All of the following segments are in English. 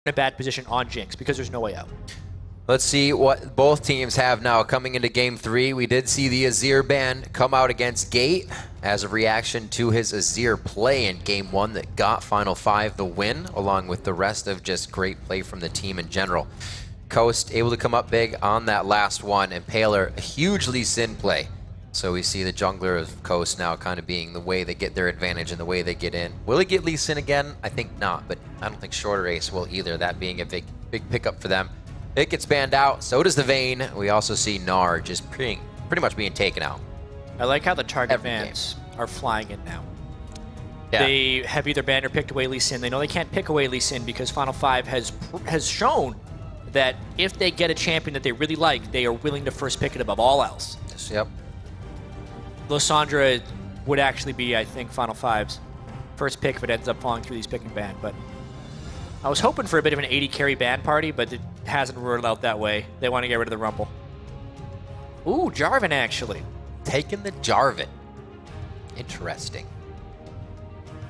in a bad position on Jinx because there's no way out. Let's see what both teams have now coming into Game 3. We did see the Azir ban come out against Gate as a reaction to his Azir play in Game 1 that got Final 5 the win, along with the rest of just great play from the team in general. Coast able to come up big on that last one, and Paler a huge Lee Sin play. So we see the jungler of Coast now kind of being the way they get their advantage and the way they get in. Will he get Lee Sin again? I think not, but I don't think Shorter Ace will either, that being a big pickup for them. It gets banned out, so does the Vayne. We also see Gnar just pretty much being taken out. I like how the target bans are flying in now. Yeah. They have either banned or picked away Lee Sin. They know they can't pick away Lee Sin because Final 5 has shown that if they get a champion that they really like, they are willing to first pick it above all else. Yes, yep. Lysandra would actually be, I think, Final 5's first pick if it ends up falling through these pick and ban, but I was hoping for a bit of an 80 carry ban party, but it hasn't ruled out that way. They want to get rid of the Rumble. Ooh, Jarvan actually. Taking the Jarvan. Interesting.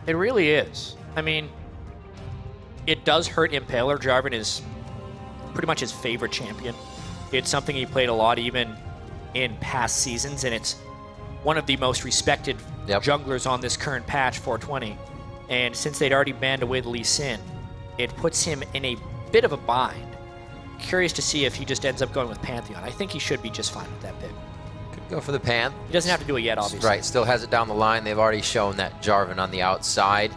It really is. I mean, it does hurt Impaler. Jarvan is pretty much his favorite champion. It's something he played a lot even in past seasons, and it's one of the most respected junglers on this current patch, 420. And since they'd already banned away the Lee Sin, it puts him in a bit of a bind. Curious to see if he just ends up going with Pantheon. I think he should be just fine with that pick. Could go for the Pan. He doesn't have to do it yet, obviously. Right, still has it down the line. They've already shown that Jarvan on the outside.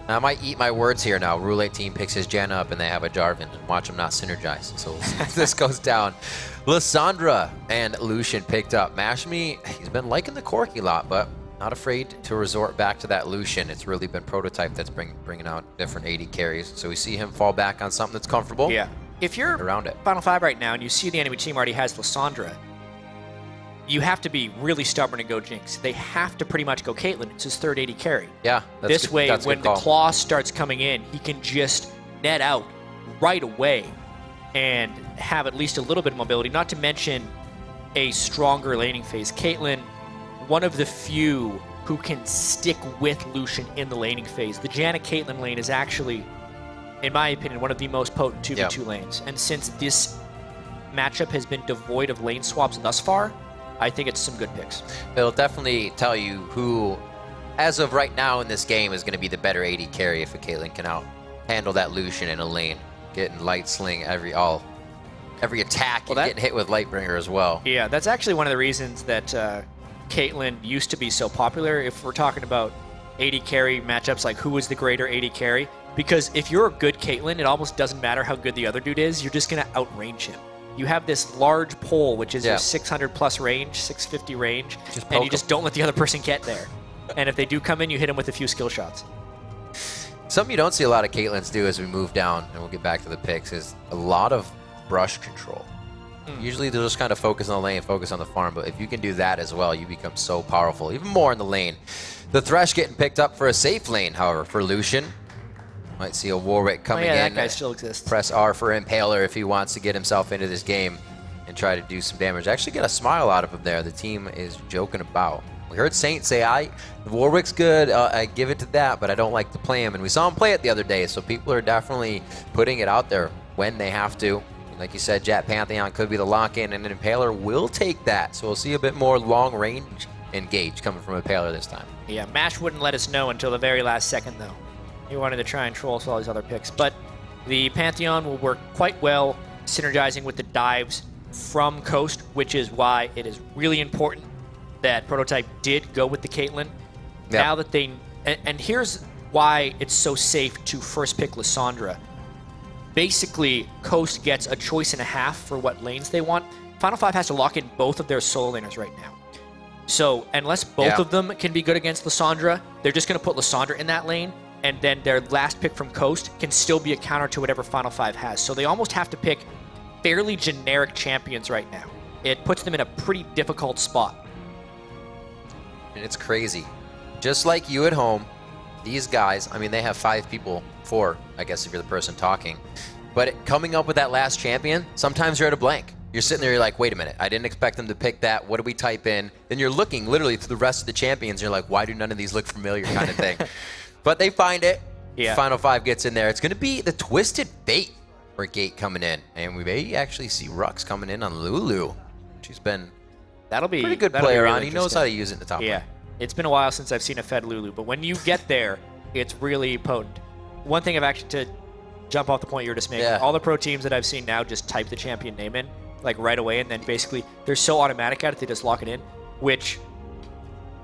Now, I might eat my words here now. Roulette team picks his Janna up and they have a Jarvan, and watch him not synergize. So this goes down. Lysandra and Lucian picked up. Mashmi, he's been liking the Corki a lot, but not afraid to resort back to that Lucian. It's really been Prototype that's bringing out different 80 carries. So we see him fall back on something that's comfortable. Yeah. If you're around it. Final 5 right now and you see the enemy team already has Lysandra, you have to be really stubborn and go Jinx. They have to pretty much go Caitlyn. It's his third 80 carry. Yeah. This way, when the claw starts coming in, he can just net out right away and have at least a little bit of mobility, not to mention a stronger laning phase. Caitlyn, one of the few who can stick with Lucian in the laning phase. The Janna Caitlyn lane is actually, in my opinion, one of the most potent 2v2 lanes. And since this matchup has been devoid of lane swaps thus far, I think it's some good picks. It'll definitely tell you who, as of right now in this game, is going to be the better 80 carry if a Caitlyn can handle that Lucian in a lane. Getting light sling every attack and getting hit with Lightbringer as well. Yeah, that's actually one of the reasons that Caitlyn used to be so popular. If we're talking about 80 carry matchups, like who was the greater 80 carry, because if you're a good Caitlyn, it almost doesn't matter how good the other dude is, you're just going to outrange him. You have this large pole, which is your 600 plus range, 650 range, and you just don't let the other person get there. And if they do come in, you hit them with a few skill shots. Something you don't see a lot of Caitlyn's do as we move down, and we'll get back to the picks, is a lot of brush control. Usually they'll just kind of focus on the lane, focus on the farm, but if you can do that as well, you become so powerful, even more in the lane. The Thresh getting picked up for a safe lane, however, for Lucian. Might see a Warwick coming in. That guy still exists. Press R for Impaler if he wants to get himself into this game and try to do some damage. Actually get a smile out of him there. The team is joking about. We heard Saint say, Warwick's good, I give it to that, but I don't like to play him. And we saw him play it the other day, so people are definitely putting it out there when they have to. Like you said, Jet Pantheon could be the lock-in, and an Impaler will take that. So we'll see a bit more long-range engage coming from Impaler this time. Yeah, Mash wouldn't let us know until the very last second, though. He wanted to try and troll us with all these other picks. But the Pantheon will work quite well, synergizing with the dives from Coast, which is why it is really important that Prototype did go with the Caitlyn. Yep. Now that they... And here's why it's so safe to first pick Lysandra. Basically, Coast gets a choice and a half for what lanes they want. Final 5 has to lock in both of their solo laners right now. So unless both of them can be good against Lysandra, they're just going to put Lysandra in that lane, and then their last pick from Coast can still be a counter to whatever Final 5 has. So they almost have to pick fairly generic champions right now. It puts them in a pretty difficult spot. And it's crazy. Just like you at home, these guys, I mean, they have 5 people, 4, I guess if you're the person talking. But coming up with that last champion, sometimes you're at a blank. You're sitting there, you're like, wait a minute, I didn't expect them to pick that. What do we type in? Then you're looking literally through the rest of the champions. You're like, why do none of these look familiar kind of thing? But they find it. Yeah. Final 5 gets in there. It's going to be the Twisted Fate for Gate coming in. And we may actually see Rux coming in on Lulu. She's been pretty good player really on. He knows how to use it in the top lane. Yeah. It's been a while since I've seen a Fed Lulu, but when you get there, it's really potent. One thing I've actually, to jump off the point you were just making, all the pro teams that I've seen now just type the champion name in, like right away, and then basically they're so automatic at it, they just lock it in, which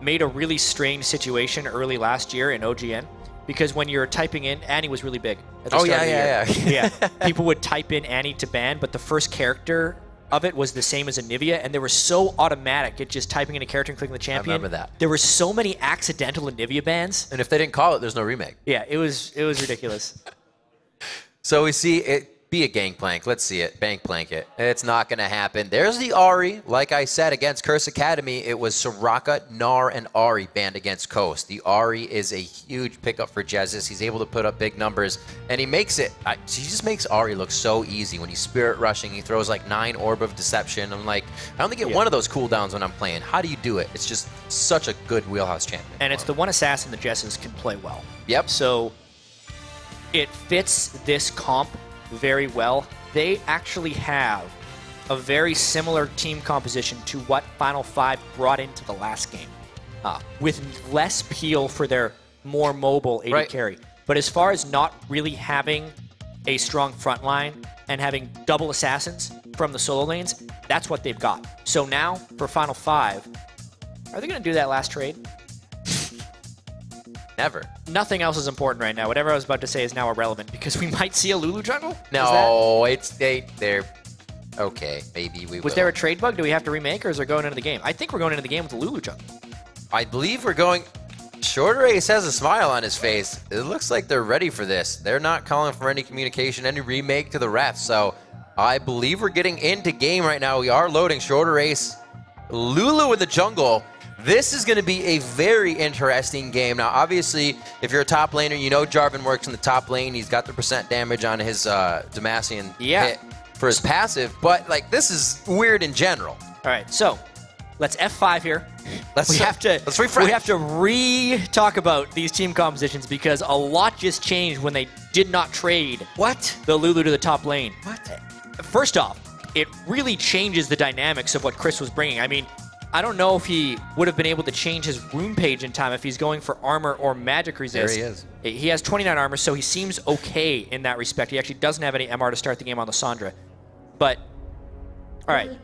made a really strange situation early last year in OGN, because when you're typing in, Annie was really big at the start of the year. Yeah. People would type in Annie to ban, but the first character of it was the same as Anivia, and they were so automatic at just typing in a character and clicking the champion. I remember that. There were so many accidental Anivia bans. And if they didn't call it, there's no remake. Yeah, it was ridiculous. So we see it be a gangplank. Let's see it. Bankplank it. It's not going to happen. There's the Ahri. Like I said, against Curse Academy, it was Soraka, Gnar, and Ahri banned against Coast. The Ahri is a huge pickup for Jesus. He's able to put up big numbers, and he makes it. He just makes Ahri look so easy. When he's spirit rushing, he throws like 9 Orb of Deception. I'm like, I only get one of those cooldowns when I'm playing. How do you do it? It's just such a good wheelhouse champion. And it's the one assassin that Jesus can play well. Yep. So it fits this comp very well. They actually have a very similar team composition to what Final 5 brought into the last game, with less peel for their more mobile AD carry. But as far as not really having a strong front line and having double assassins from the solo lanes, that's what they've got. So now for Final 5, are they going to do that last trade? Never. Nothing else is important right now. Whatever I was about to say is now irrelevant because we might see a Lulu jungle? No, they're okay. Maybe we will. Was there a trade bug? Do we have to remake, or is there going into the game? I think we're going into the game with the Lulu jungle. I believe we're going. Shorter Ace has a smile on his face. It looks like they're ready for this. They're not calling for any communication, any remake to the refs. So I believe we're getting into game right now. We are loading Shorter Ace. Lulu in the jungle. This is going to be a very interesting game. Now, obviously, if you're a top laner, you know Jarvan works in the top lane. He's got the % damage on his Demacian hit for his passive. But, like, this is weird in general. All right, so let's F5 here. Let's refresh. We have to re-talk about these team compositions because a lot just changed when they did not trade the Lulu to the top lane. First off, it really changes the dynamics of what Chris was bringing. I mean, I don't know if he would have been able to change his rune page in time if he's going for armor or magic resist. There he is. He has 29 armor, so he seems okay in that respect. He actually doesn't have any MR to start the game on the Sandra. But, all right.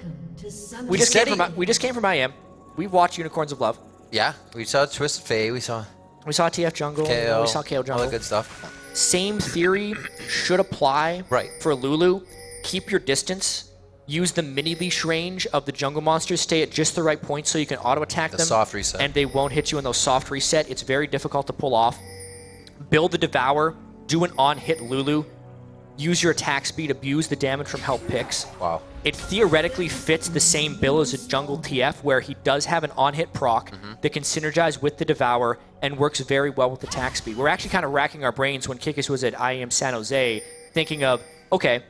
We just came from IM. We've watched Unicorns of Love. Yeah, we saw Twisted Fate. We saw TF Jungle. KO, we saw KO Jungle. All that good stuff. Same theory should apply for Lulu. Keep your distance. Use the mini leash range of the jungle monsters. Stay at just the right point so you can auto attack them. Soft reset. And they won't hit you in those soft reset. It's very difficult to pull off. Build the Devour. Do an on-hit Lulu. Use your attack speed. Abuse the damage from help picks. Wow. It theoretically fits the same bill as a jungle TF where he does have an on-hit proc that can synergize with the Devour and works very well with attack speed. We're actually kind of racking our brains when Kikis was at IEM San Jose thinking of, okay,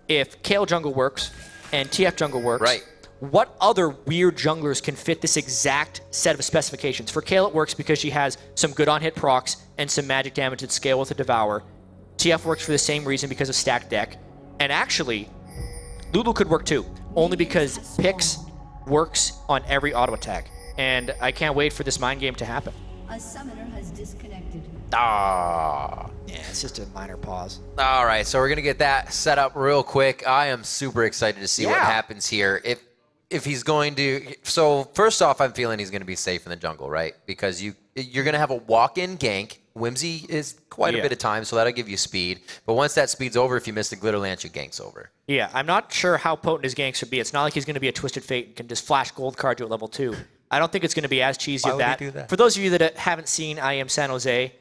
if Kale jungle works and TF jungle works, what other weird junglers can fit this exact set of specifications? For Kale, it works because she has some good on-hit procs and some magic damage at scale with the Devour. TF works for the same reason because of stacked deck. And actually, Lulu could work too, only because Pix works on every auto attack. And I can't wait for this mind game to happen. A summoner has disconnected. Ah. Yeah, it's just a minor pause. All right, so we're going to get that set up real quick. I am super excited to see what happens here. If he's going to... So, first off, I'm feeling he's going to be safe in the jungle, right? Because you're going to have a walk-in gank. Whimsy is quite a bit of time, so that'll give you speed. But once that speed's over, if you miss the Glitter Lance, your gank's over. Yeah, I'm not sure how potent his gank should be. It's not like he's going to be a Twisted Fate and can just flash gold card you at level 2. I don't think it's going to be as cheesy as that. Why would he do that? For those of you that haven't seen IM San Jose...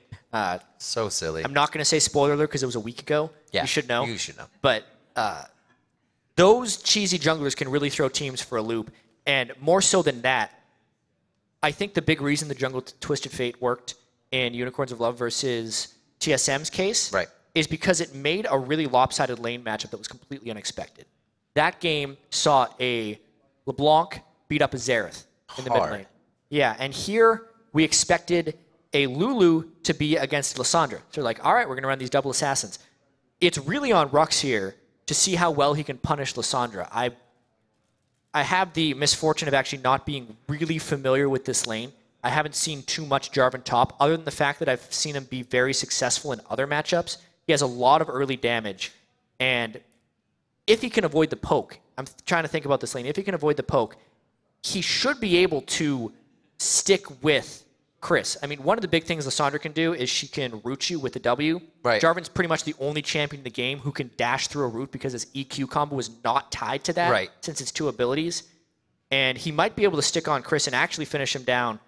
so silly. I'm not going to say spoiler alert because it was a week ago. Yeah, you should know. You should know. But those cheesy junglers can really throw teams for a loop. And more so than that, I think the big reason the jungle Twisted Fate worked in Unicorns of Love versus TSM's case is because it made a really lopsided lane matchup that was completely unexpected. That game saw a LeBlanc beat up a Xerath in the mid lane. Yeah, and here we expected a Lulu to be against Lissandra. So they're like, all right, we're going to run these double assassins. it's really on Rux here to see how well he can punish Lissandra. I have the misfortune of actually not being really familiar with this lane. I haven't seen too much Jarvan top, other than the fact that I've seen him be very successful in other matchups. He has a lot of early damage, and if he can avoid the poke, I'm trying to think about this lane, if he can avoid the poke, he should be able to stick with Chris. I mean, one of the big things Lissandra can do is she can root you with the W. Right. Jarvan's pretty much the only champion in the game who can dash through a root because his EQ combo is not tied to that, right, since it's 2 abilities. And he might be able to stick on Chris and actually finish him down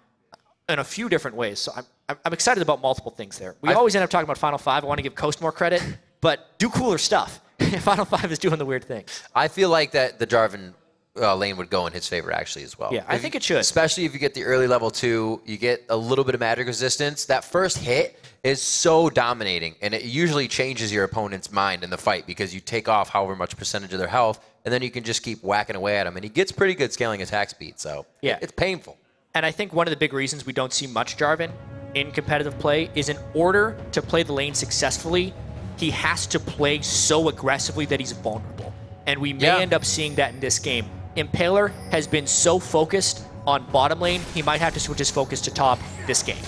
in a few different ways. So I'm excited about multiple things there. We always end up talking about Final 5. I want to give Coast more credit, but do cooler stuff. Final 5 is doing the weird things. I feel like that the Jarvan lane would go in his favor actually as well. Yeah, I think it should. Especially if you get the early level 2, you get a little bit of magic resistance. That first hit is so dominating, and it usually changes your opponent's mind in the fight because you take off however much percentage of their health, and then you can just keep whacking away at him. And he gets pretty good scaling attack speed, so yeah, it's painful. And I think one of the big reasons we don't see much Jarvan in competitive play is in order to play the lane successfully, he has to play so aggressively that he's vulnerable. And we may end up seeing that in this game. Impaler has been so focused on bottom lane, he might have to switch his focus to top this game.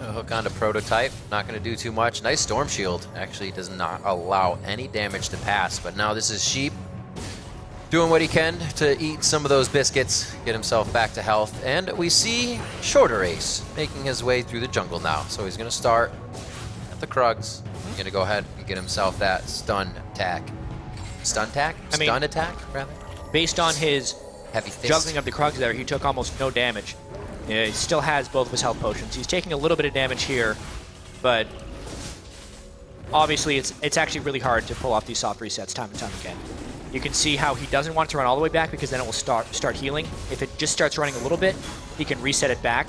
A hook onto Prototype, not going to do too much. Nice Storm Shield, actually does not allow any damage to pass, but now this is Sheep doing what he can to eat some of those biscuits, get himself back to health, and we see Shorter Ace making his way through the jungle now. So he's going to start at the Krugs, he's going to go ahead and get himself that stun attack. Stun attack? Stun attack, rather? Based on his heavy fist juggling of the Krugs there, he took almost no damage. Yeah, he still has both of his health potions. He's taking a little bit of damage here, but obviously it's actually really hard to pull off these soft resets time and time again. You can see how he doesn't want it to run all the way back because then it will start healing. If it just starts running a little bit, he can reset it back.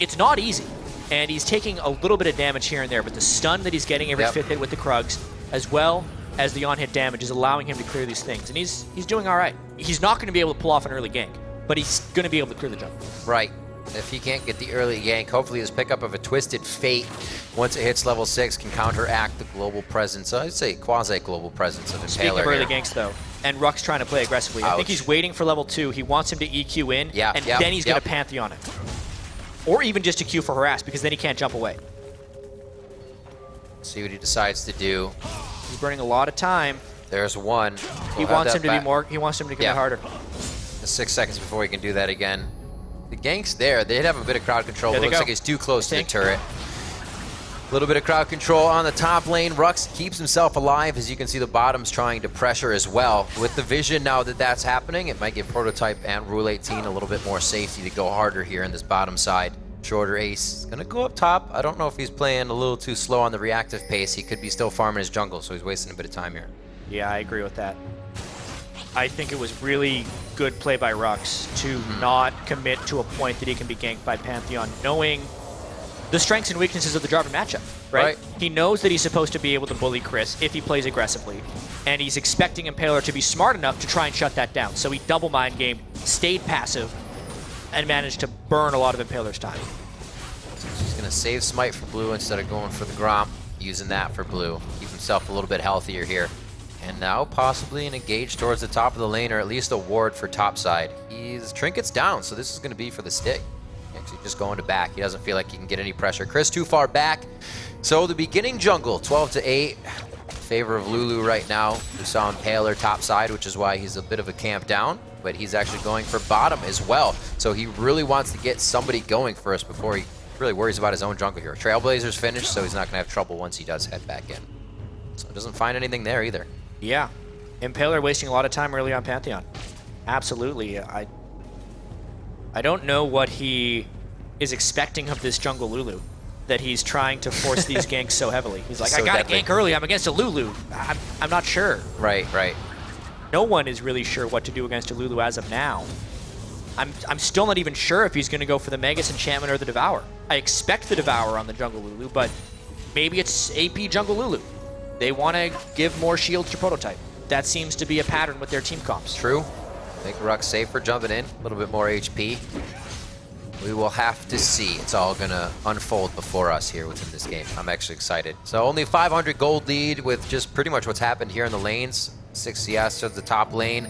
It's not easy, and he's taking a little bit of damage here and there, but the stun that he's getting every 5th hit with the Krugs, as well as the on-hit damage, is allowing him to clear these things, and he's doing all right. He's not going to be able to pull off an early gank, but he's going to be able to clear the jungle. Right. If he can't get the early gank, hopefully his pickup of a Twisted Fate, once it hits level 6, can counteract the global presence, I'd say quasi-global presence of Impaler. Speaking of early ganks, though, and Rux trying to play aggressively, I think he's waiting for level 2. He wants him to EQ in, and then he's going to Pantheon it. Or even just to Q for Harass, because then he can't jump away. See what he decides to do. He's burning a lot of time. There's one. He wants him to be more. He wants him to get it harder. 6 seconds before he can do that again. The gank's there. They'd have a bit of crowd control, but it looks like he's too close to the turret. A little bit of crowd control on the top lane. Rux keeps himself alive. As you can see, the bottom's trying to pressure as well. With the vision now that that's happening, it might give Prototype and Rule 18 a little bit more safety to go harder here in this bottom side. Shorter Ace is going to go up top. I don't know if he's playing a little too slow on the reactive pace. He could be still farming his jungle, so he's wasting a bit of time here. Yeah, I agree with that. I think it was really good play by Rux to not commit to a point that he can be ganked by Pantheon, knowing the strengths and weaknesses of the Jarvan matchup, right? He knows that he's supposed to be able to bully Chris if he plays aggressively, and he's expecting Impaler to be smart enough to try and shut that down. So he double mind gamed, stayed passive, and managed to burn a lot of Impaler's time. He's going to save Smite for blue instead of going for the Gromp, using that for blue. Keep himself a little bit healthier here. And now possibly an engage towards the top of the lane, or at least a ward for top side. His Trinket's down, so this is going to be for the stick. Actually just going to back. He doesn't feel like he can get any pressure. Chris too far back. So the beginning jungle, 12-8. Favor of Lulu right now. We saw Impaler top side, which is why he's a bit of a camp down. But he's actually going for bottom as well. So he really wants to get somebody going first before he really worries about his own jungle here. Trailblazer's finished, so he's not going to have trouble once he does head back in. So he doesn't find anything there either. Yeah, Impaler wasting a lot of time early on Pantheon. Absolutely. I don't know what he is expecting of this jungle Lulu, that he's trying to force these ganks so heavily. He's like, so I got to gank early, I'm against a Lulu. I'm not sure. Right. No one is really sure what to do against a Lulu as of now. I'm still not even sure if he's going to go for the Magus Enchantment or the Devour. I expect the Devour on the jungle Lulu, but maybe it's AP jungle Lulu. They want to give more shields to Prototype. That seems to be a pattern with their team comps. True. Make Rux safer jumping in. A little bit more HP. We will have to see. It's all going to unfold before us here within this game. I'm actually excited. So only 500 gold lead with just pretty much what's happened here in the lanes. 6 CS to the top lane.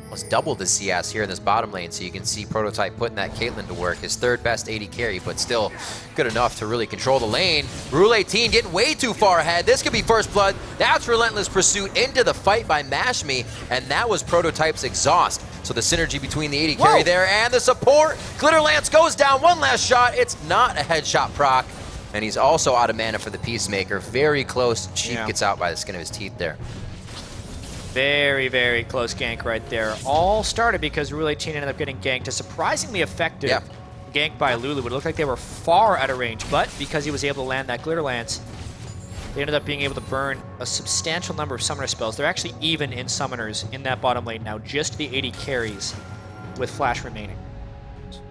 Almost double the CS here in this bottom lane, so you can see Prototype putting that Caitlyn to work. His third best AD carry, but still good enough to really control the lane. Rule 18 getting way too far ahead. This could be first blood. That's relentless pursuit into the fight by Mashme, and that was Prototype's exhaust. So the synergy between the AD carry there and the support. Glitter Lance goes down, one last shot. It's not a headshot proc, and he's also out of mana for the Peacemaker. Very close. Sheep gets out by the skin of his teeth there. Very, very close gank right there. All started because Rule 18 ended up getting ganked. A surprisingly effective gank by Lulu. It looked like they were far out of range, but because he was able to land that Glitter Lance, they ended up being able to burn a substantial number of summoner spells. They're actually even in summoners in that bottom lane now, just the 80 carries with Flash remaining.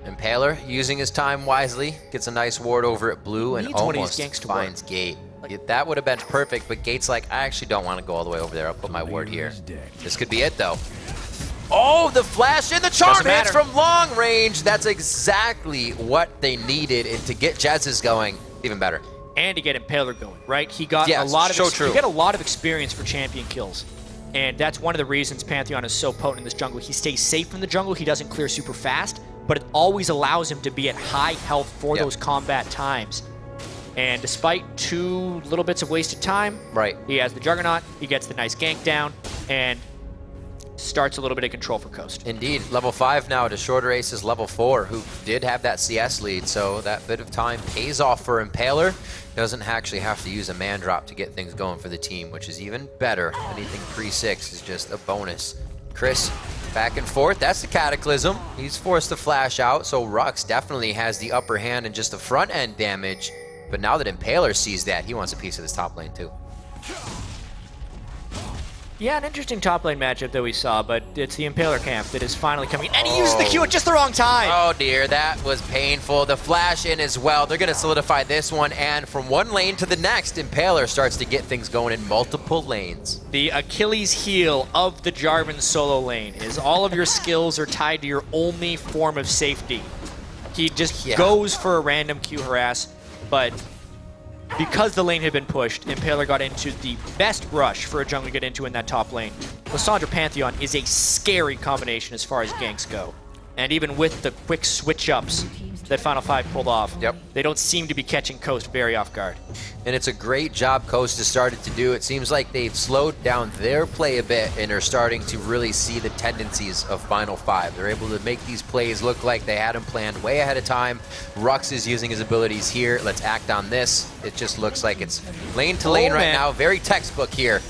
Impaler using his time wisely, gets a nice ward over at blue and almost finds Gate. That would have been perfect, but Gate's like, I actually don't want to go all the way over there. I'll put my ward here. This could be it, though. Oh, the flash and the charm hits from long range. That's exactly what they needed, and to get Jez's going, even better. And to get Impaler going, right? He got a lot of he got a lot of experience for champion kills. And that's one of the reasons Pantheon is so potent in this jungle. He stays safe in the jungle. He doesn't clear super fast, but it always allows him to be at high health for those combat times. And despite 2 little bits of wasted time, he has the Juggernaut, he gets the nice gank down, and starts a little bit of control for Coast. Indeed. Level 5 now to Shorter Ace's level 4, who did have that CS lead, so that bit of time pays off for Impaler. Doesn't actually have to use a man drop to get things going for the team, which is even better. Anything pre-6 is just a bonus. Chris, back and forth. That's the Cataclysm. He's forced to flash out, so Rux definitely has the upper hand in just the front end damage. But now that Impaler sees that, he wants a piece of this top lane too. Yeah, an interesting top lane matchup that we saw, but it's the Impaler camp that is finally coming in. And he used the Q at just the wrong time! Oh dear, that was painful. The flash in as well. They're going to solidify this one, and from one lane to the next, Impaler starts to get things going in multiple lanes. The Achilles heel of the Jarvan solo lane is all of your skills are tied to your only form of safety. He just goes for a random Q harass, but because the lane had been pushed, Impaler got into the best rush for a jungle to get into in that top lane. Lissandra Pantheon is a scary combination as far as ganks go. And even with the quick switch-ups that Final 5 pulled off, they don't seem to be catching Coast very off guard. And it's a great job Coast has started to do. It seems like they've slowed down their play a bit and are starting to really see the tendencies of Final 5. They're able to make these plays look like they had them planned way ahead of time. Rux is using his abilities here. Let's act on this. It just looks like it's lane to lane right now. Very textbook here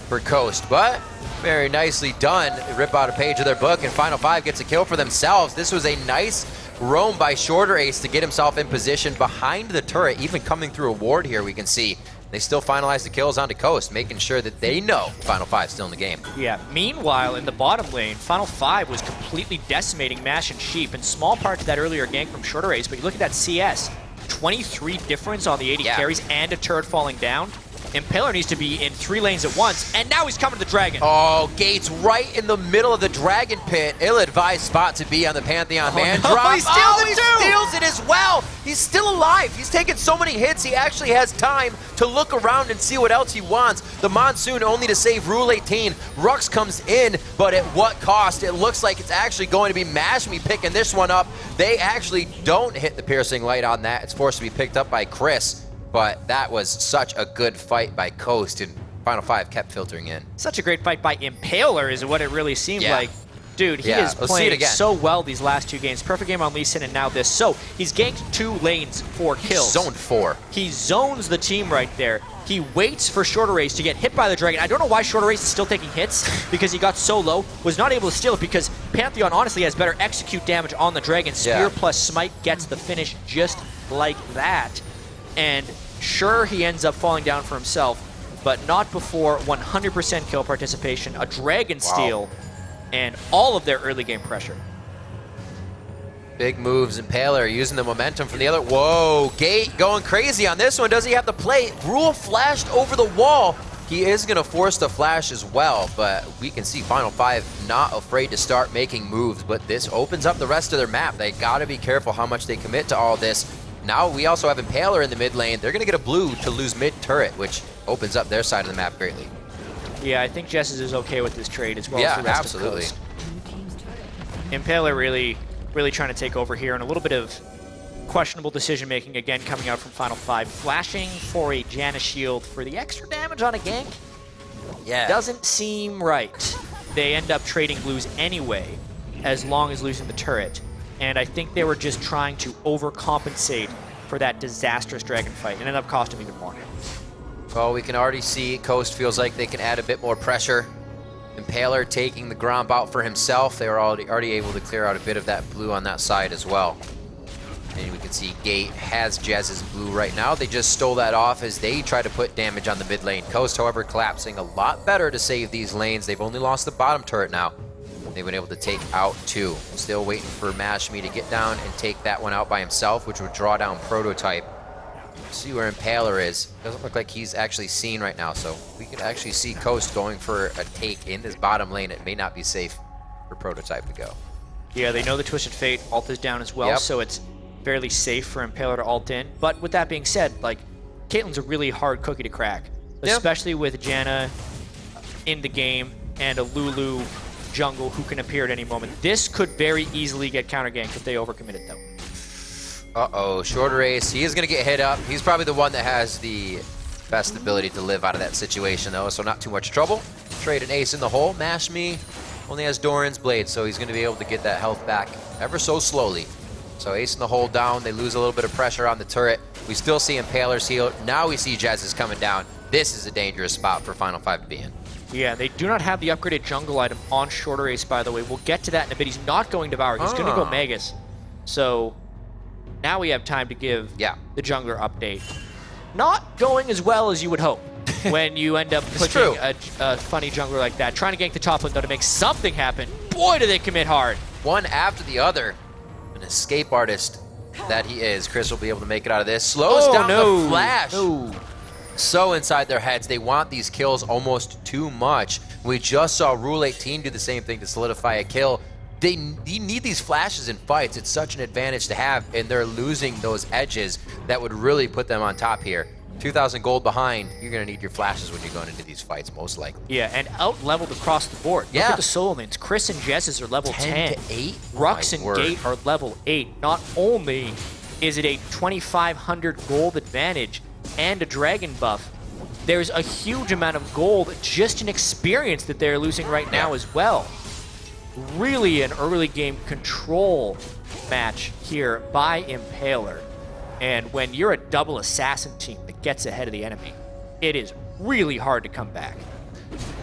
for Coast, but very nicely done. Rip out a page of their book, and Final 5 gets a kill for themselves. This was a nice roam by Shorter Ace to get himself in position behind the turret, even coming through a ward here. We can see they still finalize the kills onto Coast, making sure that they know Final 5 still in the game. Yeah, meanwhile, in the bottom lane, Final 5 was completely decimating Mash and Sheep, in small part to that earlier gank from Shorter Ace, but you look at that CS, 23 difference on the 80 carries and a turret falling down. Impaler needs to be in 3 lanes at once, and now he's coming to the Dragon. Oh, Gates right in the middle of the Dragon Pit. Ill-advised spot to be on the Pantheon man drop. He steals it too! He steals it as well. He's still alive. He's taken so many hits, he actually has time to look around and see what else he wants. The Monsoon only to save Rule 18. Rux comes in, but at what cost? It looks like it's actually going to be Mashme picking this one up. They actually don't hit the piercing light on that. It's forced to be picked up by Chris. But that was such a good fight by Coast, and Final 5 kept filtering in. Such a great fight by Impaler is what it really seemed like. Dude, he is playing so well these last 2 games. Perfect game on Lee Sin and now this. So, he's ganked 2 lanes for kills. Zone 4. He zones the team right there. He waits for Shorter Ace to get hit by the Dragon. I don't know why Shorter Ace is still taking hits, because he got so low. Was not able to steal it because Pantheon honestly has better execute damage on the Dragon. Spear plus Smite gets the finish just like that. And sure, he ends up falling down for himself, but not before 100% kill participation, a Dragon steal, and all of their early game pressure. Big moves, Impaler using the momentum from the other. Whoa, Gate going crazy on this one. Does he have the play? Rule flashed over the wall. He is going to force the flash as well, but we can see Final 5 not afraid to start making moves, but this opens up the rest of their map. They got to be careful how much they commit to all this. Now we also have Impaler in the mid lane. They're going to get a blue to lose mid turret, which opens up their side of the map greatly. Yeah, I think Jesses is okay with this trade as well Yeah, as the rest absolutely. of Coast. Impaler really trying to take over here, and a little bit of questionable decision making again coming out from Final 5. Flashing for a Janna shield for the extra damage on a gank. Yeah. Doesn't seem right. They end up trading blues anyway, as long as losing the turret. And I think they were just trying to overcompensate for that disastrous dragon fight, and ended up costing even more. Well, we can already see Coast feels like they can add a bit more pressure. Impaler taking the Gromp out for himself. They were already able to clear out a bit of that blue on that side as well. And we can see Gate has Jez's blue right now. They just stole that off as they try to put damage on the mid lane. Coast, however, collapsing a lot better to save these lanes. They've only lost the bottom turret now. They've been able to take out 2. Still waiting for Mashme to get down and take that one out by himself, which would draw down Prototype. See where Impaler is. Doesn't look like he's actually seen right now, so we could actually see Coast going for a take in this bottom lane. It may not be safe for Prototype to go. Yeah, they know the Twisted Fate ult is down as well, Yep. so it's fairly safe for Impaler to ult in. But with that being said, like, Caitlyn's a really hard cookie to crack, especially with Janna in the game and a Lulu jungle who can appear at any moment. This could very easily get counter ganked if they overcommitted though. Uh-oh, shorter ace. He is going to get hit up. He's probably the one that has the best ability to live out of that situation, though, so not too much trouble. Trade an ace in the hole. Mashme only has Doran's Blade, so he's going to be able to get that health back ever so slowly. So ace in the hole down. They lose a little bit of pressure on the turret. We still see Impaler's heal. Now we see Jez is coming down. This is a dangerous spot for Final 5 to be in. Yeah, they do not have the upgraded jungle item on shorter ace, by the way. We'll get to that in a bit. He's not going Devour. He's going to go Magus. So now we have time to give the jungler update. Not going as well as you would hope when you end up clicking a funny jungler like that. Trying to gank the top lane, though, to make something happen. Boy, do they commit hard. One after the other. An escape artist that he is. Chris will be able to make it out of this. Slows down the flash. So inside their heads, they want these kills almost too much. We just saw Rule 18 do the same thing to solidify a kill. They need these flashes in fights. It's such an advantage to have, and they're losing those edges that would really put them on top here. 2,000 gold behind, you're going to need your flashes when you're going into these fights, most likely. Yeah, and out-leveled across the board. Look at the solo lanes. Chris and Jez's are level 10. 10 to 8? Rux and Gate are level 8. Not only is it a 2,500 gold advantage and a dragon buff, there's a huge amount of gold just in experience that they're losing right now as well. Really an early game control match here by Impaler. And when you're a double assassin team that gets ahead of the enemy, it is really hard to come back.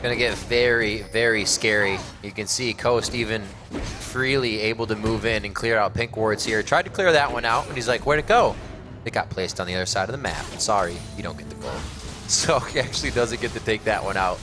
Gonna get very, very scary. You can see Coast even freely able to move in and clear out pink wards here. Tried to clear that one out, and he's like, where'd it go? It got placed on the other side of the map. Sorry, you don't get the gold. So he actually doesn't get to take that one out.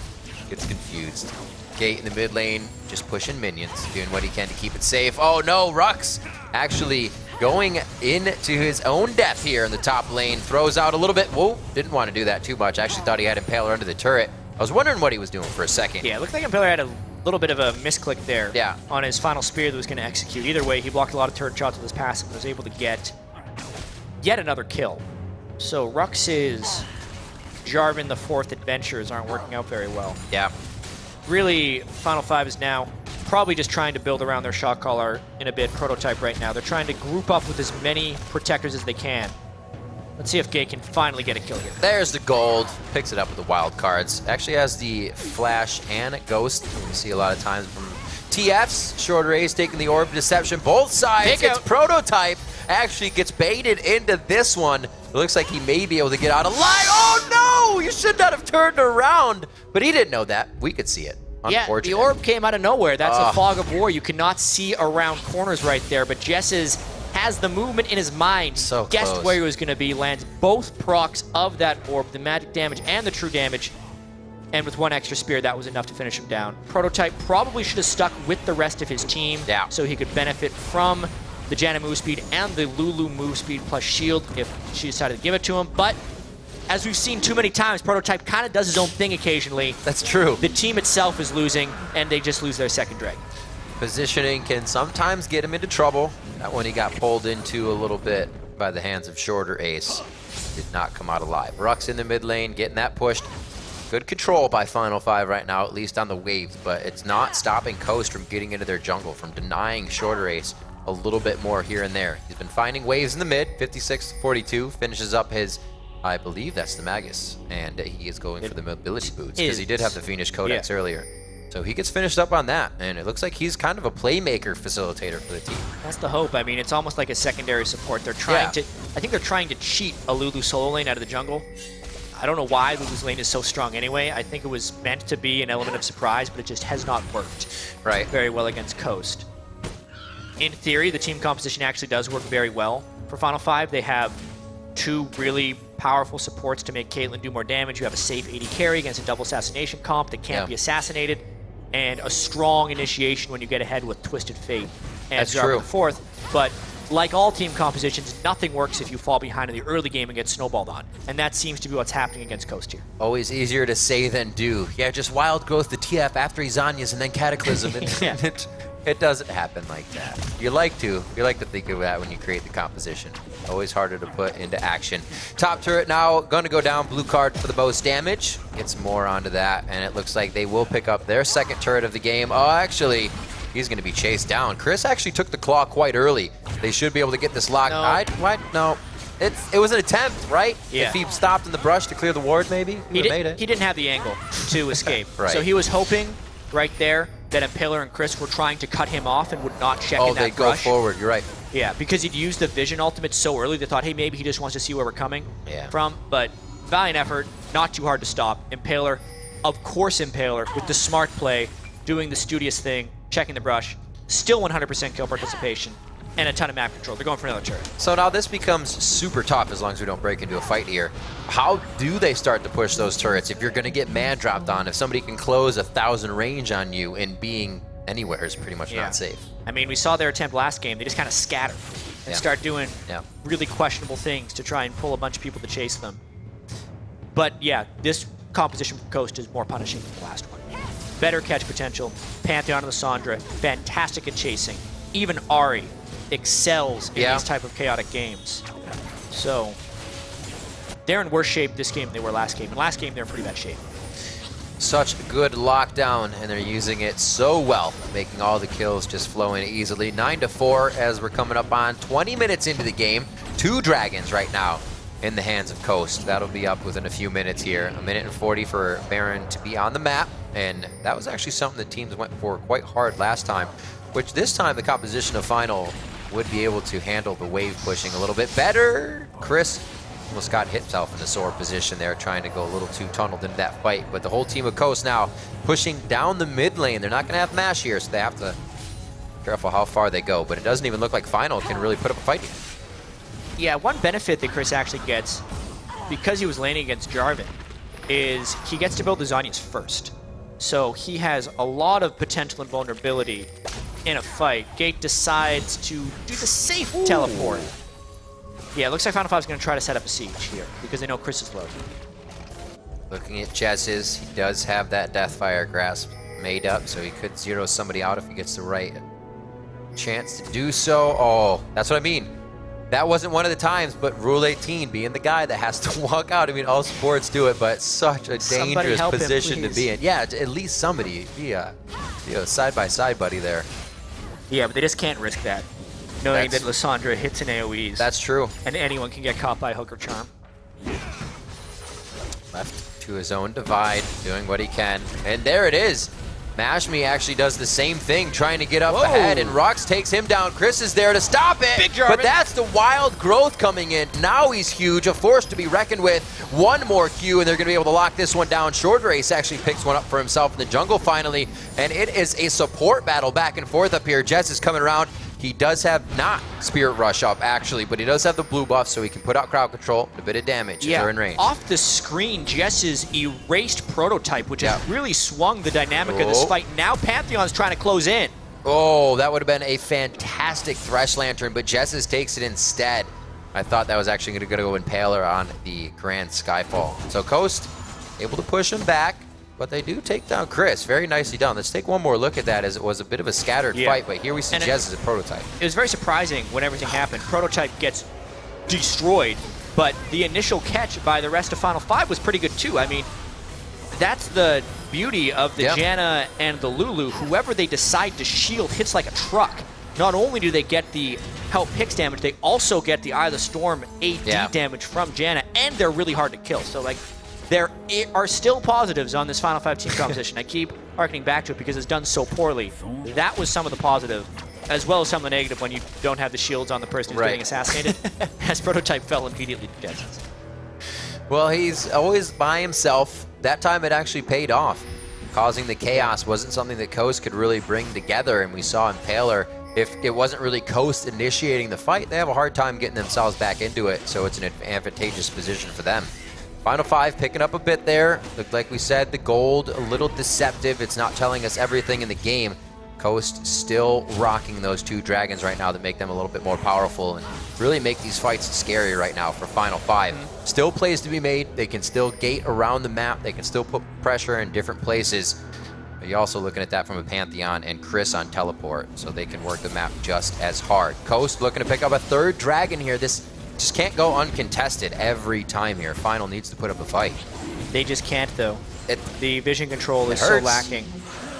Gets confused. Gate in the mid lane, just pushing minions, doing what he can to keep it safe. Oh no, Rux actually going into his own death here in the top lane. Throws out a little bit. Whoa, didn't want to do that too much. Actually thought he had Impaler under the turret. I was wondering what he was doing for a second. Yeah, it looked like Impaler had a little bit of a misclick there on his final spear that was going to execute. Either way, he blocked a lot of turret shots with his passive and was able to get yet another kill. So Rux's Jarvan the Fourth adventures aren't working out very well. Yeah. Really, Final 5 is now probably just trying to build around their shot caller in a bit, Prototype right now. They're trying to group up with as many protectors as they can. Let's see if Gay can finally get a kill here. There's the gold. Picks it up with the wild cards. Actually has the flash and ghost. You see a lot of times from TFs. Shorter Ace taking the orb deception. Both sides. It's Prototype. Actually gets baited into this one. It looks like he may be able to get out alive. Oh no! You should not have turned around. But he didn't know that. We could see it. Yeah, the orb came out of nowhere. That's a fog of war. You cannot see around corners right there. But Jess has the movement in his mind. So guessed close. where he was going to be. Lands both procs of that orb, the magic damage and the true damage. And with one extra spear, that was enough to finish him down. Prototype probably should have stuck with the rest of his team so he could benefit from the Janna move speed and the Lulu move speed plus shield if she decided to give it to him. But as we've seen too many times, Prototype kind of does his own thing occasionally. That's true. The team itself is losing, and they just lose their second dragon. Positioning can sometimes get him into trouble. That one he got pulled into a little bit by the hands of Shorter Ace. Did not come out alive. Ruck's in the mid lane, getting that pushed. Good control by Final 5 right now, at least on the waves, but it's not stopping Coast from getting into their jungle, from denying Shorter Ace a little bit more here and there. He's been finding waves in the mid, 56-42, finishes up his, I believe that's the Magus, and he is going for the mobility boots, because he did have the Fiendish Codex earlier. So he gets finished up on that, and it looks like he's kind of a playmaker facilitator for the team. That's the hope. I mean, it's almost like a secondary support. They're trying to, I think they're trying to cheat a Lulu solo lane out of the jungle. I don't know why Lulu's lane is so strong anyway. I think it was meant to be an element of surprise, but it just has not worked very well against Coast. In theory, the team composition actually does work very well for Final 5. They have two really powerful supports to make Caitlyn do more damage. You have a safe AD carry against a double assassination comp that can't be assassinated, and a strong initiation when you get ahead with Twisted Fate and Jarvan IV. But like all team compositions, nothing works if you fall behind in the early game and get snowballed on. And that seems to be what's happening against Coast here. Always easier to say than do. Yeah, just wild growth the TF after he's Zanya's and then Cataclysm. It doesn't happen like that. You like to think of that when you create the composition. Always harder to put into action. Top turret now going to go down. Blue card for the most damage. Gets more onto that, and it looks like they will pick up their second turret of the game. Oh, actually, he's going to be chased down. Chris actually took the claw quite early. They should be able to get this locked. No. It was an attempt, right? Yeah. If he stopped in the brush to clear the ward, maybe he made it. He didn't have the angle to escape. So he was hoping right there that Impaler and Chris were trying to cut him off and would not check in that they brush. go forward, you're right. Yeah, because he'd used the Vision ultimate so early, they thought, hey, maybe he just wants to see where we're coming from. But valiant effort, not too hard to stop. Impaler, of course Impaler, with the smart play, doing the studious thing, checking the brush, still 100% kill participation, and a ton of map control. They're going for another turret. So now this becomes super tough as long as we don't break into a fight here. How do they start to push those turrets if you're going to get man dropped on? If somebody can close 1,000 range on you, and being anywhere is pretty much not safe. I mean, we saw their attempt last game. They just kind of scatter and start doing really questionable things to try and pull a bunch of people to chase them. But yeah, this composition from Coast is more punishing than the last one. Better catch potential. Pantheon and Lissandra, fantastic at chasing. Even Ahri excels in these type of chaotic games. So they're in worse shape this game than they were last game. And last game, they were in pretty bad shape. Such good lockdown, and they're using it so well, making all the kills just flow in easily. 9-4 as we're coming up on 20 minutes into the game. 2 dragons right now in the hands of Coast. That'll be up within a few minutes here. 1:40 for Baron to be on the map, and that was actually something the teams went for quite hard last time, which this time the composition of Final would be able to handle the wave pushing a little bit better. Chris almost got himself in a sore position there, trying to go a little too tunneled into that fight. But the whole team of Coast now pushing down the mid lane. They're not going to have Mash here, so they have to be careful how far they go. But it doesn't even look like Final can really put up a fight here. Yeah, one benefit that Chris actually gets, because he was laning against Jarvan, is he gets to build the Zanyas first. So he has a lot of potential and vulnerability in a fight. Gate decides to do the safe teleport. Yeah, it looks like Final 5 is going to try to set up a siege here because they know Chris is low. Looking at Jess's, he does have that Deathfire Grasp made up, so he could zero somebody out if he gets the right chance to do so. Oh, that's what I mean. That wasn't one of the times, but Rule 18 being the guy that has to walk out. I mean, all supports do it, but such a dangerous position to be in. Yeah, at least somebody be a side-by-side buddy there. Yeah, but they just can't risk that, knowing that Lissandra hits an AoEs. That's true. And anyone can get caught by Hook or Charm. Left to his own divide, doing what he can. And there it is. Mashmi actually does the same thing, trying to get up ahead, and Rox takes him down. Chris is there to stop it, Big Jarvan. But that's the wild growth coming in. Now he's huge, a force to be reckoned with. One more Q, and they're going to be able to lock this one down. Shorter Ace actually picks one up for himself in the jungle finally, and it is a support battle back and forth up here. Jess is coming around. He does have not Spirit Rush up, actually, but he does have the blue buff, so he can put out crowd control, a bit of damage if they're in range. Off the screen, Jess's erased Prototype, which has really swung the dynamic of this fight. Now Pantheon's trying to close in. Oh, that would have been a fantastic Thresh Lantern, but Jess's takes it instead. I thought that was actually going to go Impaler on the Grand Skyfall. So Coast able to push him back, but they do take down Chris. Very nicely done. Let's take one more look at that, as it was a bit of a scattered fight, but here we see Jez as a Prototype. It was very surprising when everything happened. Prototype gets destroyed, but the initial catch by the rest of Final 5 was pretty good too. I mean, that's the beauty of the Janna and the Lulu. Whoever they decide to shield hits like a truck. Not only do they get the help picks damage, they also get the Eye of the Storm AD damage from Janna, and they're really hard to kill. So, like, there are still positives on this Final 5 team composition. I keep harkening back to it because it's done so poorly. That was some of the positive, as well as some of the negative when you don't have the shields on the person who's getting assassinated, as Prototype fell immediately to death. Well, he's always by himself. That time it actually paid off. Causing the chaos wasn't something that Coast could really bring together, and we saw Impaler, if it wasn't really Coast initiating the fight, they have a hard time getting themselves back into it, so it's an advantageous position for them. Final 5 picking up a bit there. Looked like we said, the gold a little deceptive. It's not telling us everything in the game. Coast still rocking those 2 dragons right now that make them a little bit more powerful and really make these fights scary right now for Final 5. Still plays to be made. They can still gate around the map. They can still put pressure in different places. But you're also looking at that from a Pantheon and Chris on teleport, so they can work the map just as hard. Coast looking to pick up a 3rd dragon here. This just can't go uncontested every time here. Final needs to put up a fight. They just can't, though. The vision control is so lacking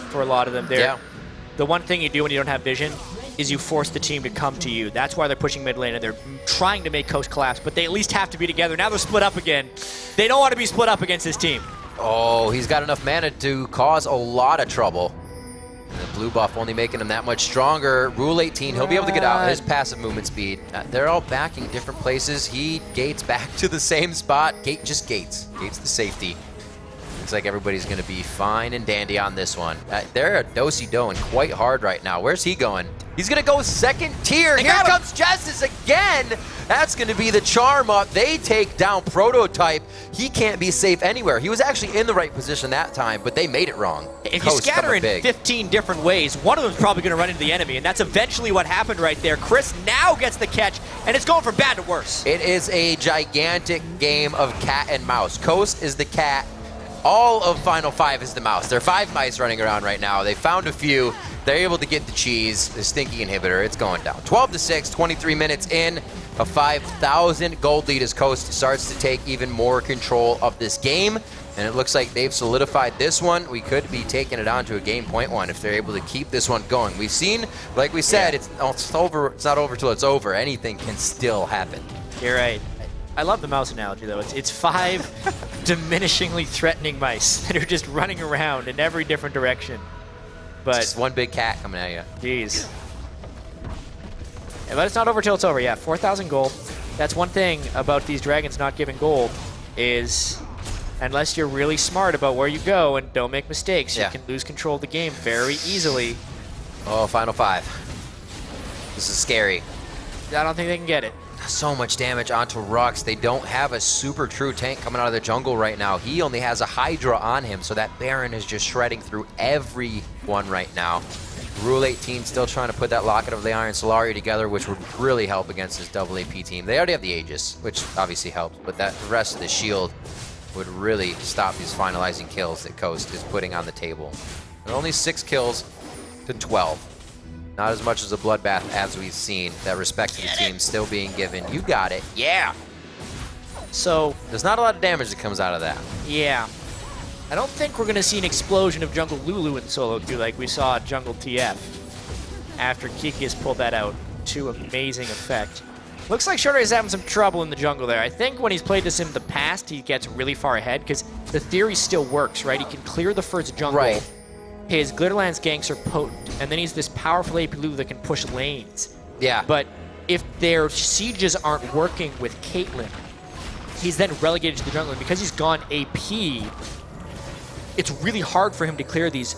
for a lot of them. The one thing you do when you don't have vision is you force the team to come to you. That's why they're pushing mid lane, and they're trying to make Coast collapse, but they at least have to be together. Now they're split up again. They don't want to be split up against this team. Oh, he's got enough mana to cause a lot of trouble. And the blue buff only making him that much stronger. Rule 18, he'll be able to get out. His passive movement speed. They're all backing different places. He gates back to the same spot. Just gates. Gates the safety. Looks like everybody's going to be fine and dandy on this one. They're do-si-doing quite hard right now. Where's he going? He's going to go 2nd tier. Here comes Justice again. That's going to be the charm up. They take down Prototype. He can't be safe anywhere. He was actually in the right position that time, but they made it wrong. If you scatter in 15 different ways, one of them is probably going to run into the enemy, and that's eventually what happened right there. Chris now gets the catch, and it's going from bad to worse. It is a gigantic game of cat and mouse. Coast is the cat. All of Final 5 is the mouse. There are 5 mice running around right now. They found a few. They're able to get the cheese, the stinky inhibitor. It's going down. 12-6, 23 minutes in. A 5,000 gold lead as Coast starts to take even more control of this game. And it looks like they've solidified this one. We could be taking it on to a game point 1 if they're able to keep this one going. We've seen, like we said, it's over. It's not over till it's over. Anything can still happen. You're right. I love the mouse analogy, though. It's 5 diminishingly threatening mice that are just running around in every different direction. But it's just one big cat coming at you. Jeez. Yeah, but it's not over till it's over. Yeah, 4,000 gold. That's one thing about these dragons not giving gold is, unless you're really smart about where you go and don't make mistakes, you can lose control of the game very easily. Oh, Final 5. This is scary. I don't think they can get it. So much damage onto Rux. They don't have a super true tank coming out of the jungle right now. He only has a Hydra on him, so that Baron is just shredding through everyone right now. Rule 18 still trying to put that Locket of the Iron Solari together, which would really help against this double AP team. They already have the Aegis, which obviously helps, but that the rest of the shield would really stop these finalizing kills that Coast is putting on the table. They're only 6 kills to 12. Not as much as a bloodbath as we've seen. That respect to the team still being given. You got it. Yeah. So there's not a lot of damage that comes out of that. Yeah. I don't think we're going to see an explosion of Jungle Lulu in solo queue like we saw at Jungle TF after Kiki has pulled that out to amazing effect. Looks like Shorter is having some trouble in the jungle there. I think when he's played this in the past, he gets really far ahead because the theory still works, right? He can clear the first jungle. Right. His Glitterlands ganks are potent, and then he's this powerful AP Lulu that can push lanes. Yeah. But if their sieges aren't working with Caitlyn, he's then relegated to the jungle, and because he's gone AP, it's really hard for him to clear these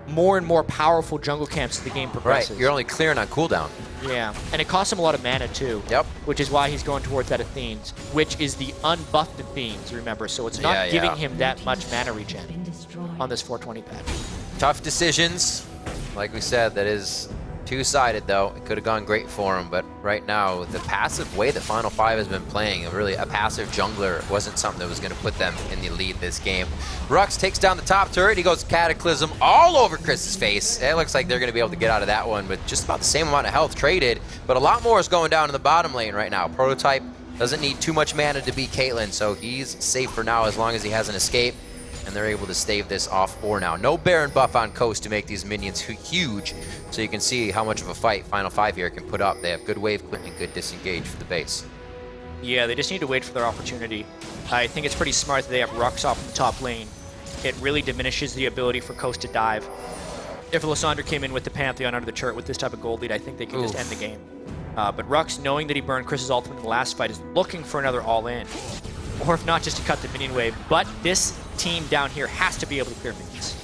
more and more powerful jungle camps as the game progresses. Right, you're only clearing on cooldown. Yeah, and it costs him a lot of mana too. Yep. Which is why he's going towards that Athene's, which is the unbuffed Athene's, remember, so it's not giving him that much mana regen on this 420 patch. Tough decisions. Like we said, that is Two-sided, though. It could have gone great for him, but right now, the passive way that Final 5 has been playing, really a passive jungler wasn't something that was going to put them in the lead this game. Rux takes down the top turret. He goes Cataclysm all over Chris's face. It looks like they're going to be able to get out of that one with just about the same amount of health traded, but a lot more is going down in the bottom lane right now. Prototype doesn't need too much mana to beat Caitlyn, so he's safe for now as long as he has an escape. And they're able to stave this off for now. No Baron buff on Coast to make these minions huge, so you can see how much of a fight Final 5 here can put up. They have good wave clip and good disengage for the base. Yeah, they just need to wait for their opportunity. I think it's pretty smart that they have Rux off the top lane. It really diminishes the ability for Coast to dive. If Lysandre came in with the Pantheon under the turret with this type of gold lead, I think they can just end the game. But Rux, knowing that he burned Chris's ultimate in the last fight, is looking for another all-in. Or if not, just to cut the minion wave. But this team down here has to be able to clear minions.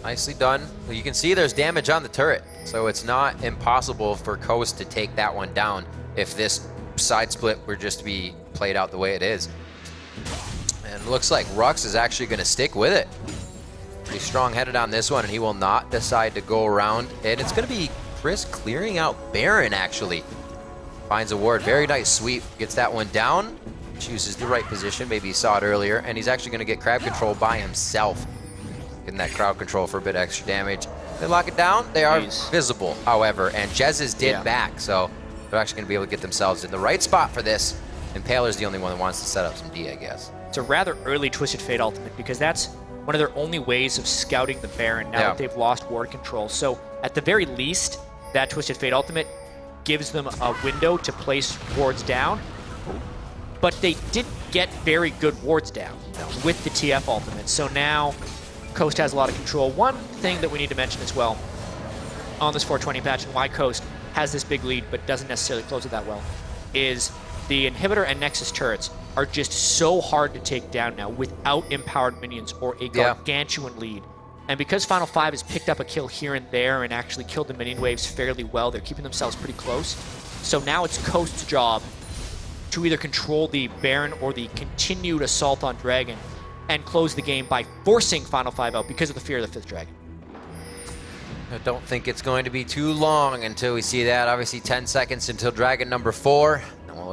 Nicely done. Well, you can see there's damage on the turret, so it's not impossible for Coast to take that one down if this side split were just to be played out the way it is. And it looks like Rux is actually going to stick with it. Pretty strong-headed on this one, and he will not decide to go around. And it's going to be Chris clearing out Baron, actually. Finds a ward. Very nice sweep. Gets that one down. Chooses the right position. Maybe he saw it earlier. And he's actually going to get crowd control by himself. Getting that crowd control for a bit extra damage. They lock it down. They are visible, however. And Jez's did back, so they're actually going to be able to get themselves in the right spot for this. And Paler's the only one that wants to set up some D, I guess. It's a rather early Twisted Fate ultimate because that's one of their only ways of scouting the Baron now that they've lost ward control. So at the very least, that Twisted Fate ultimate gives them a window to place wards down. But they didn't get very good wards down with the TF ultimate. So now Coast has a lot of control. One thing that we need to mention as well on this 420 patch and why Coast has this big lead but doesn't necessarily close it that well is the Inhibitor and Nexus turrets are just so hard to take down now without empowered minions or a gargantuan lead. And because Final 5 has picked up a kill here and there and actually killed the minion waves fairly well, they're keeping themselves pretty close. So now it's Coast's job to either control the Baron or the continued assault on Dragon and close the game by forcing Final 5 out because of the fear of the 5th Dragon. I don't think it's going to be too long until we see that. Obviously 10 seconds until Dragon number 4. And we'll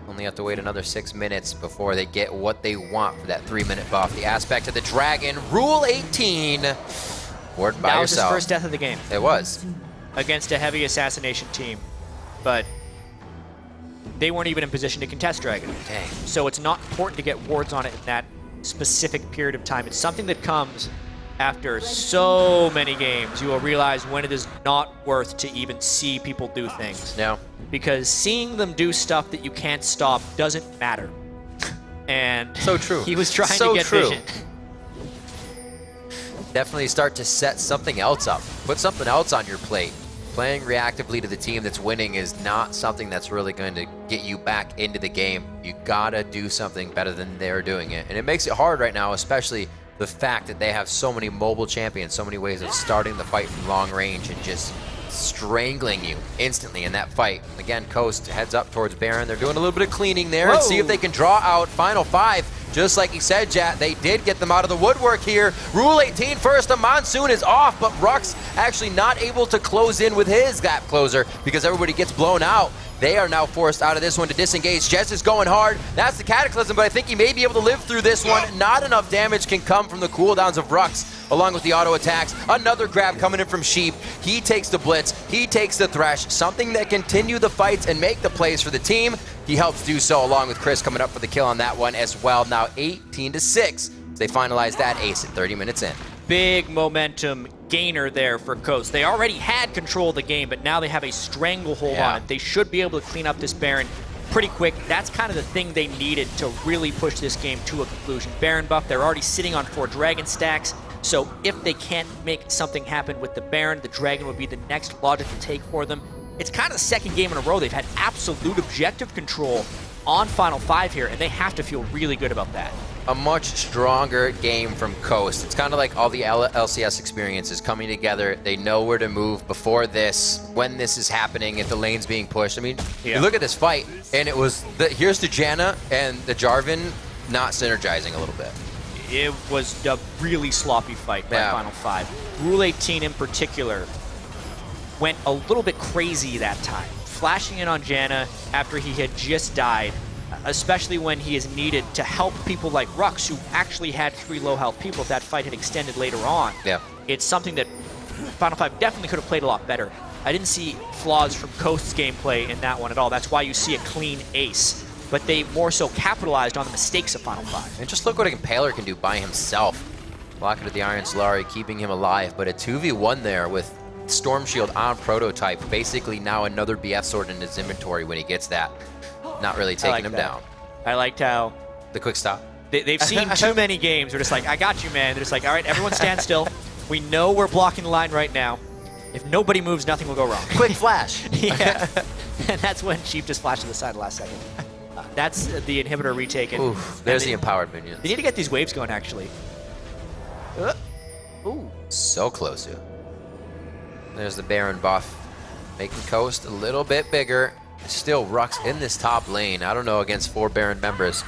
only have to wait another 6 minutes before they get what they want for that 3-minute buff. The aspect of the Dragon, Rule 18. Ward by that was his yourself. first death of the game. It was. Against a heavy assassination team. But they weren't even in position to contest Dragon. Dang. So it's not important to get wards on it in that specific period of time. It's something that comes after so many games. You will realize when it is not worth to even see people do things. No. Because seeing them do stuff that you can't stop doesn't matter. And so true. He was trying to get vision. Definitely start to set something else up. Put something else on your plate. Playing reactively to the team that's winning is not something that's really going to get you back into the game. You gotta do something better than they're doing it. And it makes it hard right now, especially the fact that they have so many mobile champions, so many ways of starting the fight from long range and just strangling you instantly in that fight. Again, Coast heads up towards Baron. They're doing a little bit of cleaning there and see if they can draw out Final 5. Just like he said, Jat, they did get them out of the woodwork here. Rule 18 first, the Monsoon is off, but Rux actually not able to close in with his gap closer because everybody gets blown out. They are now forced out of this one to disengage. Jez is going hard. That's the Cataclysm, but I think he may be able to live through this one. Not enough damage can come from the cooldowns of Rux, along with the auto attacks. Another grab coming in from Sheep. He takes the Blitz. He takes the Thresh. Something that continue the fights and make the plays for the team. He helps do so, along with Chris coming up for the kill on that one as well. Now 18-6. They finalize that ace at 30 minutes in. Big momentum gainer there for Coast. They already had control of the game, but now they have a stranglehold on it. They should be able to clean up this Baron pretty quick. That's kind of the thing they needed to really push this game to a conclusion. Baron buff, they're already sitting on 4 Dragon stacks, so if they can't make something happen with the Baron, the Dragon would be the next logical take for them. It's kind of the second game in a row they've had absolute objective control on Final 5 here, and they have to feel really good about that. A much stronger game from Coast. It's kind of like all the LCS experiences coming together. They know where to move before this, when this is happening, if the lane's being pushed. I mean, you look at this fight, and it was, here's the Janna and the Jarvan not synergizing a little bit. It was a really sloppy fight by Final 5. Rule 18 in particular went a little bit crazy that time, flashing in on Janna after he had just died, especially when he is needed to help people like Rux, who actually had 3 low health people if that fight had extended later on. Yeah. It's something that Final 5 definitely could have played a lot better. I didn't see flaws from Coast's gameplay in that one at all. That's why you see a clean ace. But they more so capitalized on the mistakes of Final 5. And just look what a Impaler can do by himself. Blocking to the Iron Solari, keeping him alive. But a 2v1 there with Storm Shield on Prototype. Basically now another BF sword in his inventory when he gets that. Not really taking him down. I liked how... The quick stop. They've seen too many games. They're just like, I got you, man. They're just like, all right, everyone stand still. We know we're blocking the line right now. If nobody moves, nothing will go wrong. Quick flash. Yeah. And that's when Sheep just flashed to the side the last second. That's the inhibitor retake. Oof, there's the empowered minions. They need to get these waves going, actually. Ooh. So close to. There's the Baron buff. Making Coast a little bit bigger. Still Rux in this top lane. I don't know, against 4 Baron members.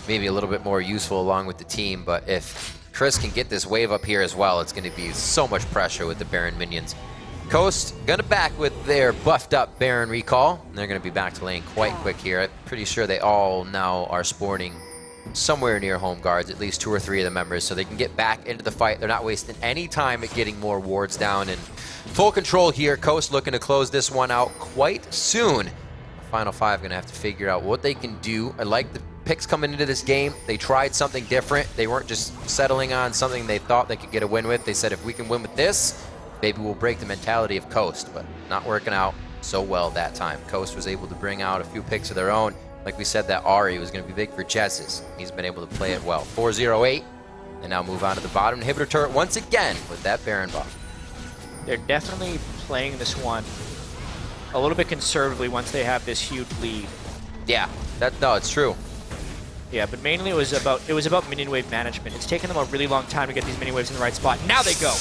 Maybe a little bit more useful along with the team, but if Chris can get this wave up here as well, it's going to be so much pressure with the Baron minions. Coast gonna back with their buffed up Baron recall. And they're gonna be back to lane quite quick here. I'm pretty sure they all now are sporting somewhere near home guards, at least 2 or 3 of the members, so they can get back into the fight. They're not wasting any time at getting more wards down, and full control here. Coast looking to close this one out quite soon. Final 5 gonna have to figure out what they can do. I like the picks coming into this game. They tried something different. They weren't just settling on something they thought they could get a win with. They said, if we can win with this, maybe we'll break the mentality of Coast, but not working out so well that time. Coast was able to bring out a few picks of their own. Like we said, that Ahri was going to be big for Chesses. He's been able to play it well. 4-0-8, and now move on to the bottom inhibitor turret once again with that Baron buff. They're definitely playing this one a little bit conservatively once they have this huge lead. Yeah, no, it's true. Yeah, but mainly it was about minion wave management. It's taken them a really long time to get these minion waves in the right spot. Now they go.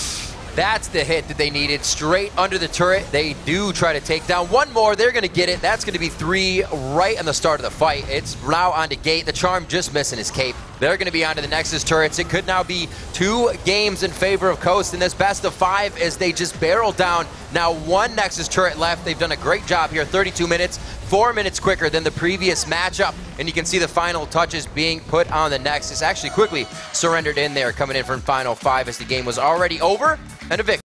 That's the hit that they needed, straight under the turret. They do try to take down one more. They're going to get it. That's going to be 3 right on the start of the fight. It's now onto Gate. The Charm just missing his cape. They're going to be onto the Nexus turrets. It could now be 2 games in favor of Coast in this best of 5 as they just barrel down. Now 1 Nexus turret left. They've done a great job here. 32 minutes, 4 minutes quicker than the previous matchup. And you can see the final touches being put on the Nexus. Actually quickly surrendered in there, coming in from Final 5 as the game was already over. And a victory.